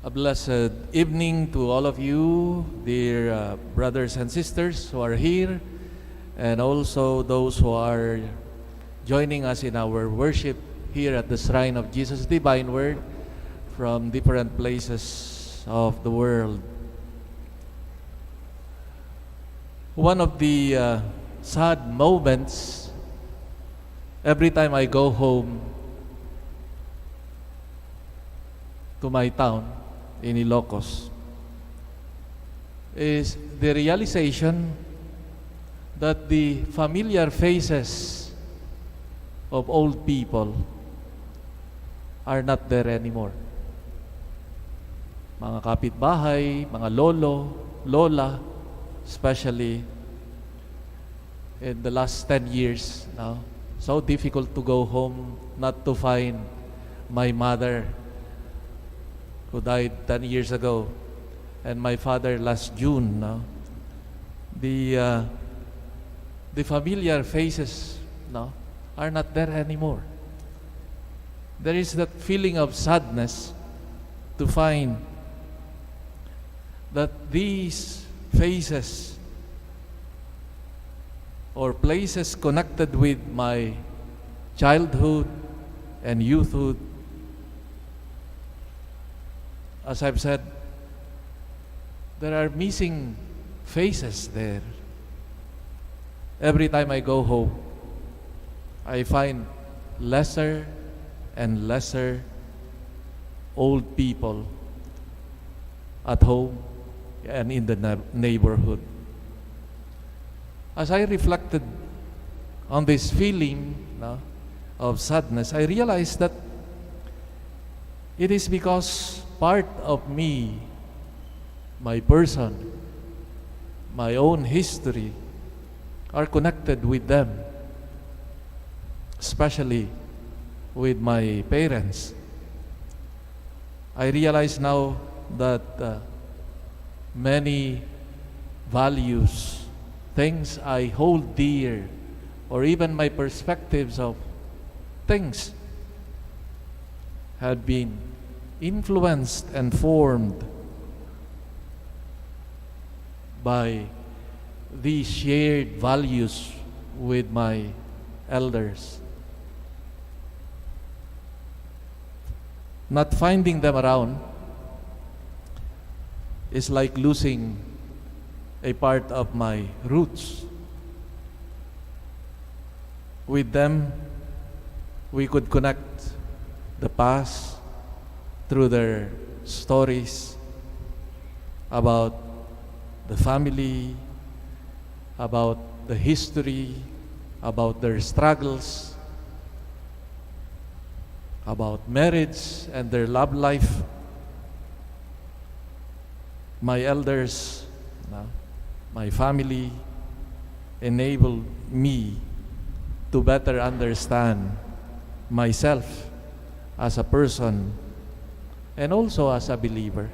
A blessed evening to all of you, dear brothers and sisters who are here, and also those who are joining us in our worship here at the Shrine of Jesus' Divine Word from different places of the world. One of the sad moments every time I go home to my town in Ilocos is the realization that the familiar faces of old people are not there anymore. Mga kapitbahay, mga lolo, lola, especially in the last 10 years now. So difficult to go home, not to find my mother who died 10 years ago, and my father last June. No? The familiar faces are not there anymore. There is that feeling of sadness to find that these faces or places connected with my childhood and youthhood, as I've said, there are missing faces there. Every time I go home, I find lesser and lesser old people at home and in the neighborhood. As I reflected on this feeling of sadness, I realized that it is because part of me, my person, my own history, are connected with them, especially with my parents. I realize now that many values, things I hold dear, or even my perspectives of things had been influenced and formed by these shared values with my elders. Not finding them around is like losing a part of my roots. With them, we could connect the past through their stories about the family, about the history, about their struggles, about marriage and their love life. My elders, my family, enabled me to better understand myself as a person and also as a believer.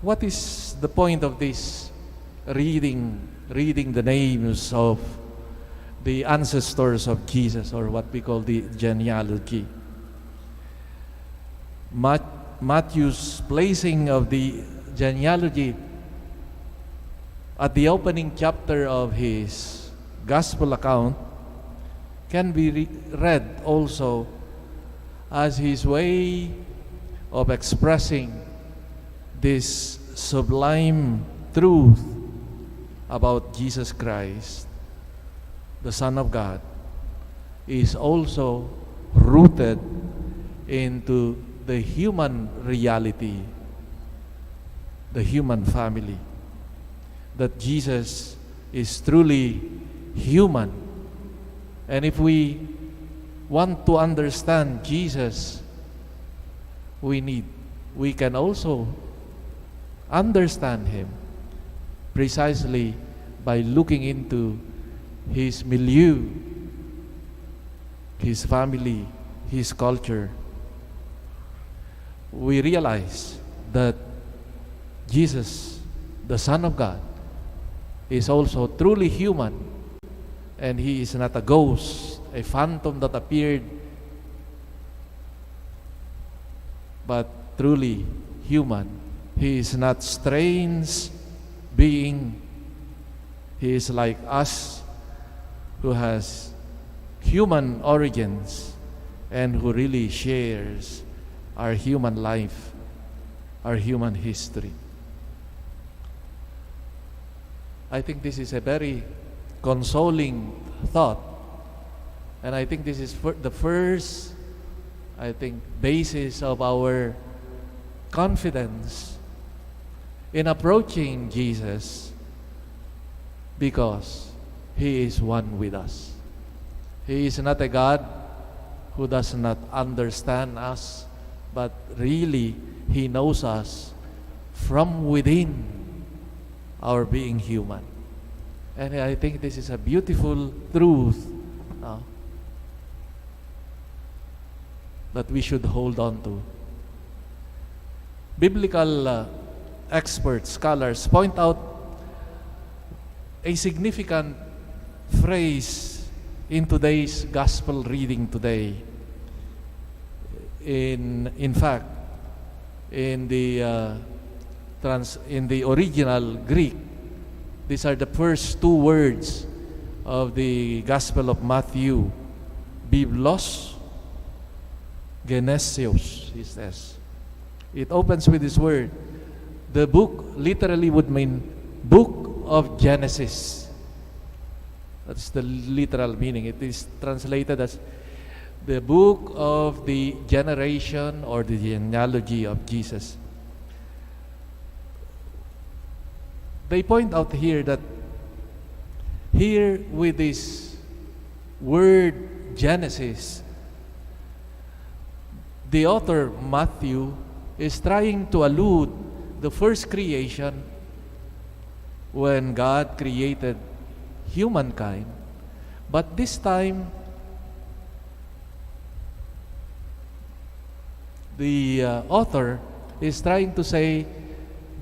What is the point of this reading the names of the ancestors of Jesus, or what we call the genealogy? Matthew's placing of the genealogy at the opening chapter of his gospel account can be read also as his way of expressing this sublime truth about Jesus Christ, the Son of God, is also rooted into the human reality, the human family, that Jesus is truly human. And if we want to understand Jesus, we can also understand Him precisely by looking into His milieu, His family, His culture. We realize that Jesus, the Son of God, is also truly human, and He is not a ghost, a phantom that appeared but truly human. He is not strange being. He is like us, who has human origins and who really shares our human life, our human history. I think this is a very consoling thought, and I think this is the first, basis of our confidence in approaching Jesus, because He is one with us. He is not a God who does not understand us, but really He knows us from within our being human. And I think this is a beautiful truth that we should hold on to. Biblical experts, scholars point out a significant phrase in today's gospel reading today. In fact, in the original Greek, these are the first two words of the Gospel of Matthew. Biblos Genesios, he says. It opens with this word. The book literally would mean Book of Genesis. That's the literal meaning. It is translated as the book of the generation or the genealogy of Jesus. They point out here that here with this word Genesis, the author Matthew is trying to allude the first creation when God created humankind. But this time, the author is trying to say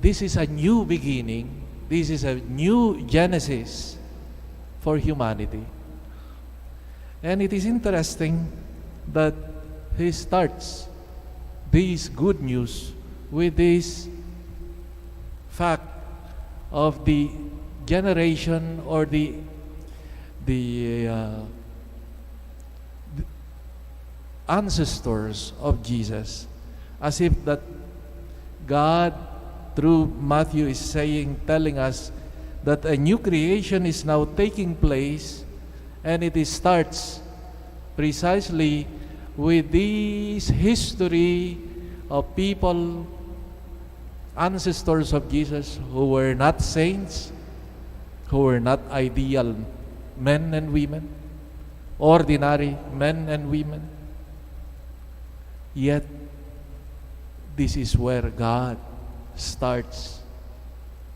this is a new beginning, this is a new Genesis for humanity. And it is interesting that he starts this good news with this fact of the generation or the ancestors of Jesus, as if that God through Matthew is telling us that a new creation is now taking place, and it starts precisely with this history of people, ancestors of Jesus, who were not saints, who were not ideal men and women, ordinary men and women. Yet, this is where God starts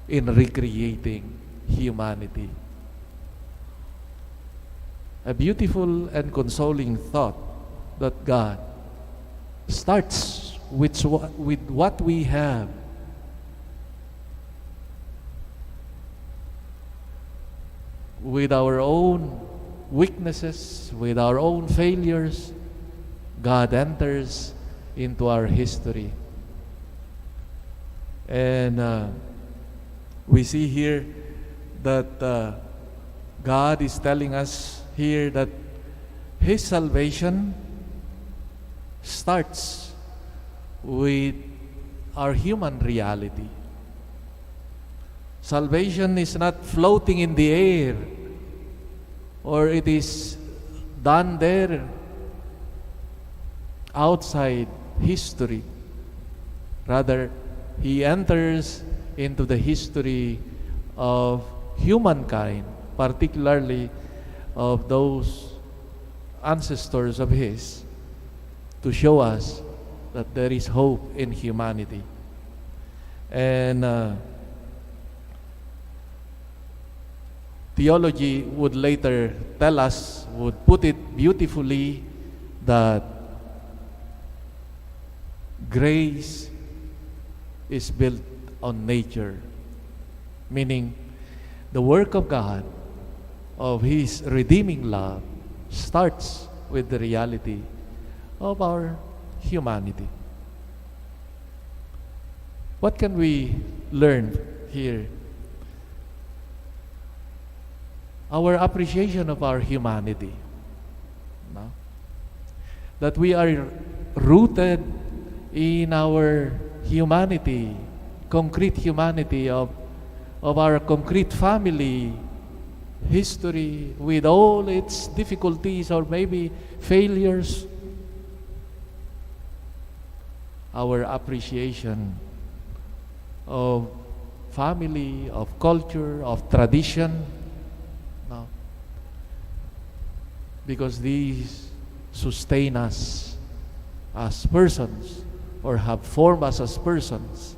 in recreating humanity. A beautiful and consoling thought that God starts with what we have. With our own weaknesses, with our own failures, God enters into our history. And we see here that God is telling us here that His salvation starts with our human reality. Salvation is not floating in the air, or it is done there outside history. Rather, He enters into the history of humankind, particularly of those ancestors of His, to show us that there is hope in humanity. And theology would later tell us, would put it beautifully, that grace is built on nature, meaning the work of God, of His redeeming love, starts with the reality of our humanity. What can we learn here? Our appreciation of our humanity. No? That we are rooted in our humanity, concrete humanity of our concrete family history with all its difficulties or maybe failures. Our appreciation of family, of culture, of tradition, no? Because these sustain us as persons or have formed us as persons.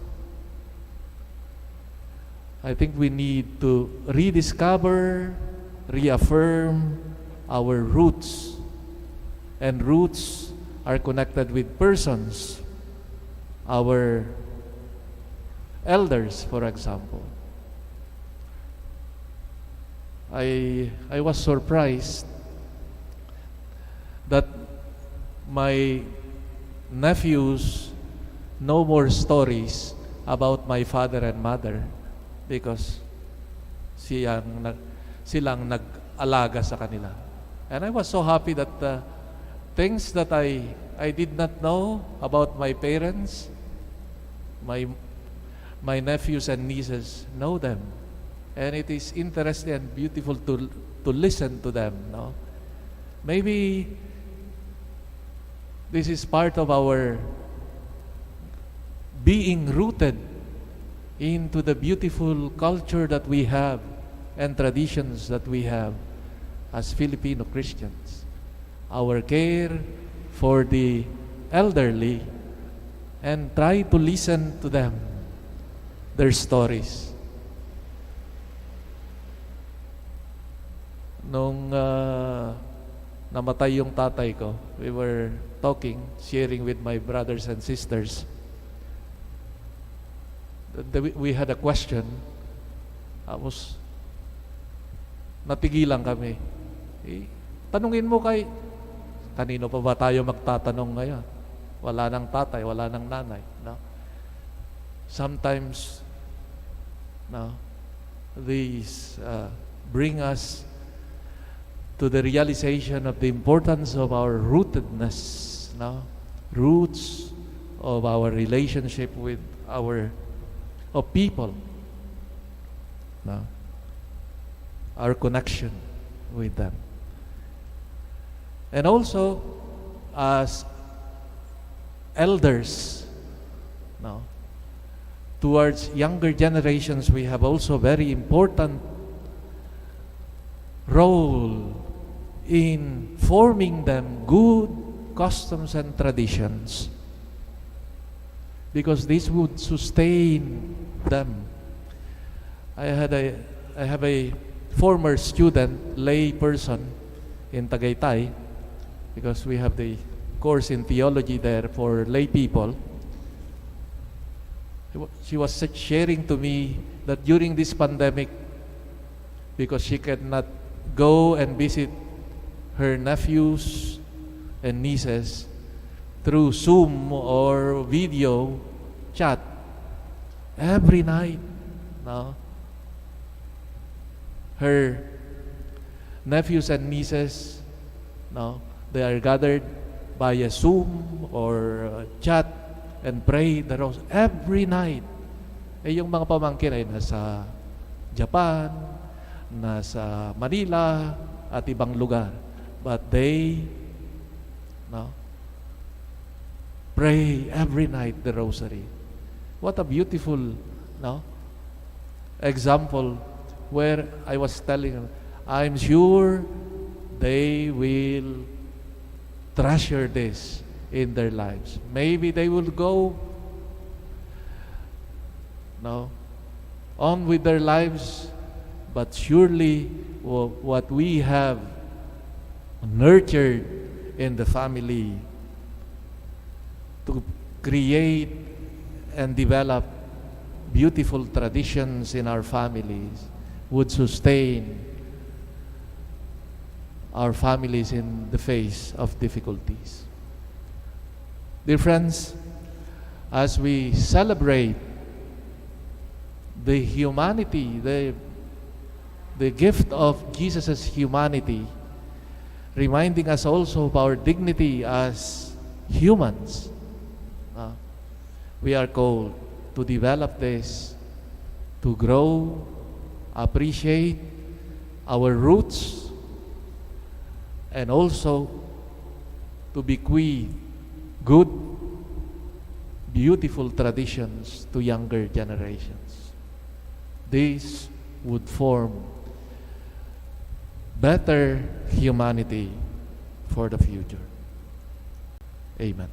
I think we need to rediscover, reaffirm our roots. And roots are connected with persons. Our elders, for example. I was surprised that my nephews know more stories about my father and mother because silang nag-alaga sa kanila. And I was so happy that things that I did not know about my parents, my nephews and nieces know them. And it is interesting and beautiful to listen to them. No? Maybe this is part of our being rooted into the beautiful culture that we have and traditions that we have as Filipino Christians. Our care for the elderly and try to listen to them, their stories. Nung namatay yung tatay ko, we were talking, sharing with my brothers and sisters. We had a question. Natigilan kami. Tanungin mo kanino pa ba tayo magtatanong ngayon? Wala nang tatay, wala nang nanay. No? Sometimes, no, these bring us to the realization of the importance of our rootedness, no? Roots of our relationship with of people, no? Our connection with them. And also, as elders, no, towards younger generations, we have also very important role in forming them good customs and traditions, because this would sustain them. I have a former student, lay person in Tagaytay, because we have the course in theology there for lay people. She was sharing to me that during this pandemic, because she cannot go and visit her nephews and nieces through Zoom or video chat every night, no? Her nephews and nieces, no, they are gathered by a Zoom or chat and pray the rose every night. Yung mga pamangkin ay nasa Japan, nasa Manila, at ibang lugar. But they, no, pray every night the rosary. What a beautiful, no, example where I was telling them, I'm sure they will treasure this in their lives. Maybe they will go, no, on with their lives, but surely what we have nurtured in the family to create and develop beautiful traditions in our families would sustain our families in the face of difficulties. Dear friends, as we celebrate the humanity, the gift of Jesus' humanity, reminding us also of our dignity as humans. We are called to develop this, to grow, appreciate our roots, and also to bequeath good, beautiful traditions to younger generations. This would form better humanity for the future. Amen.